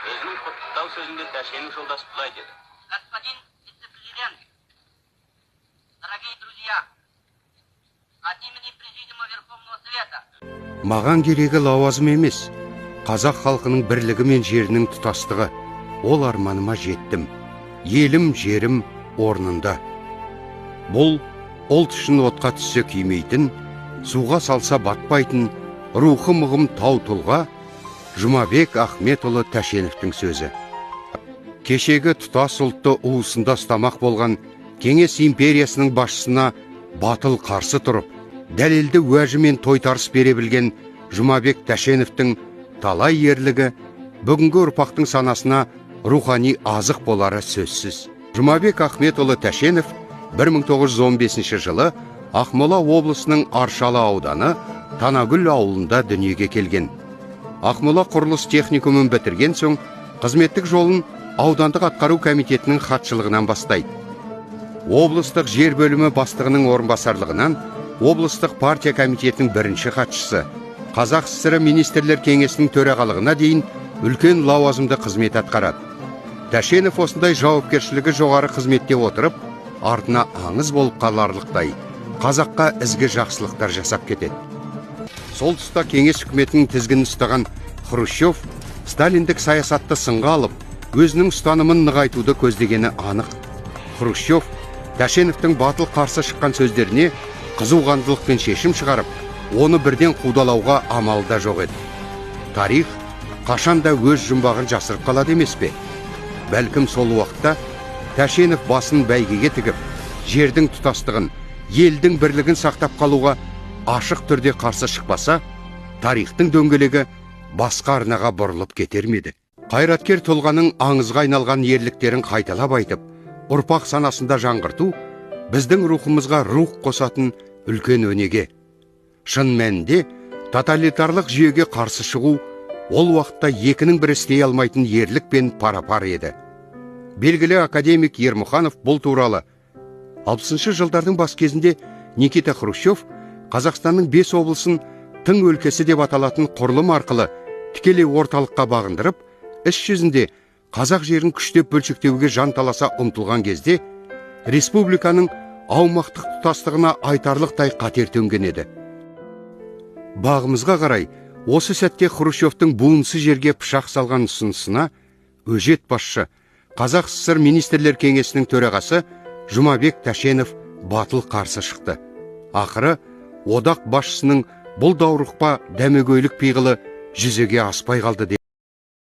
Өзінің құттықтау сөзінде Тәшенов жолдас былай деді. Господин вице-президент, дорогие друзья, от имени Президиума Верховного Совета. Маған керегі лауазым емес, қазақ халқының бірлігі мен жерінің тұтастығы. Ол арманыма жеттім. Елім, жерім орнында. Бұл ұлт үшін отқа түссе күймейтін, суға салса батпайтын, рухы мұғым тау тұлға Жұмабек Ахметұлы Тәшеновтің сөзі. Кешегі тұтас ұлтты уысында ұстамақ болған Кеңес империясының басшысына батыл қарсы тұрып, дәлелді уәжі мен тойтарыс бере білген Жұмабек Тәшеновтің талай ерлігі бүгінгі ұрпақтың санасына рухани азық болары сөзсіз. Жұмабек Ахметұлы Тәшенов 1915 жылы Ақмола облысының Аршалы ауданы Танагүл ауылында дүниеге келген. Ақмола құрылыс техникумын бітірген соң қызметтік жолын аудандық атқару комитетінің хатшылығынан бастайды. Облыстық жер бөлімі бастығының орынбасарлығынан облыстық партия комитетінің бірінші хатшысы, Қазақ ССР министрлер кеңесінің төрағалығына дейін үлкен лауазымды қызмет атқарады. Тәшенов осындай жауапкершілігі жоғары қызметте отырып, артына аңыз болып қаларлықтай қазаққа ізгі жақсылықтар жасап кетеді. Сол тұста кеңес үкіметінің тізгінін ұстаған Хрущев сталиндік саясатты сынға алып, өзінің ұстанымын нығайтуды көздегені анық. Хрущев Тәшеновтің батыл қарсы шыққан сөздеріне қызуғандылықпен шешім шығарып, оны бірден қудалауға амалы да жоқ еді. Тарих қашанда өз жұмбағын жасырып қалады емес пе? Бәлкім сол уақытта Тәшенов басын бәйгеге тігіп, жердің тұтастығын, елдің бірлігін сақтап қалуға ашық түрде қарсы шықпаса, тарихтың дөңгелегі басқа арнаға бұрылып кетер ме еді? Қайраткер тұлғаның аңызға айналған ерліктерін қайталап айтып, ұрпақ санасында жаңғырту біздің рухымызға рух қосатын үлкен өнеге. Шын мәнінде тоталитарлық жүйеге қарсы шығу ол уақытта екінің бірі істей алмайтын ерлік пен пара-пар еді. Белгілі академик Ермұханов бұл туралы 60 жылдардың бас кезінде Никита Хрущев Қазақстанның 5 облысын тың өлкесі деп аталатын құрылым арқылы тікелей орталыққа бағындырып, іс жүзінде қазақ жерін күштеп бөлшектеуге жанталаса ұмтылған кезде республиканың аумақтық тұтастығына айтарлықтай қатер төнген еді. Бағымызға қарай, осы сәтте Хрущевтің буынсы жерге пышақ салған ұсынысына өжет басшы Қазақ ССР министрлер кеңесінің төрағасы Жұмабек Тәшенов батыл қарсы шықты. Ақыры, одақ басшысының бұл даурықпа дәмегөйлік пиғылы жүзеге аспай қалды.